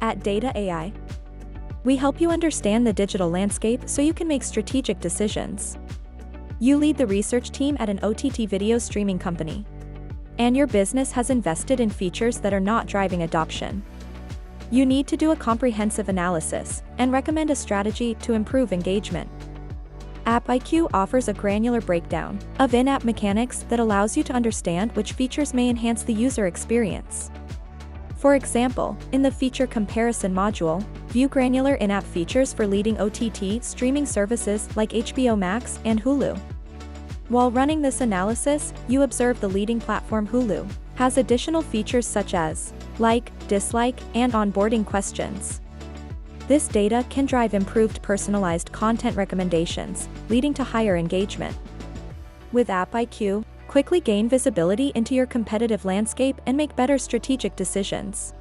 At Data.ai, we help you understand the digital landscape so you can make strategic decisions. You lead the research team at an OTT video streaming company, and your business has invested in features that are not driving adoption. You need to do a comprehensive analysis and recommend a strategy to improve engagement. AppIQ offers a granular breakdown of in-app mechanics that allows you to understand which features may enhance the user experience. For example, in the Feature Comparison module, view granular in-app features for leading OTT streaming services like HBO Max and Hulu. While running this analysis, you observe the leading platform Hulu has additional features such as like, dislike, and onboarding questions. This data can drive improved personalized content recommendations, leading to higher engagement. With AppIQ, quickly gain visibility into your competitive landscape and make better strategic decisions.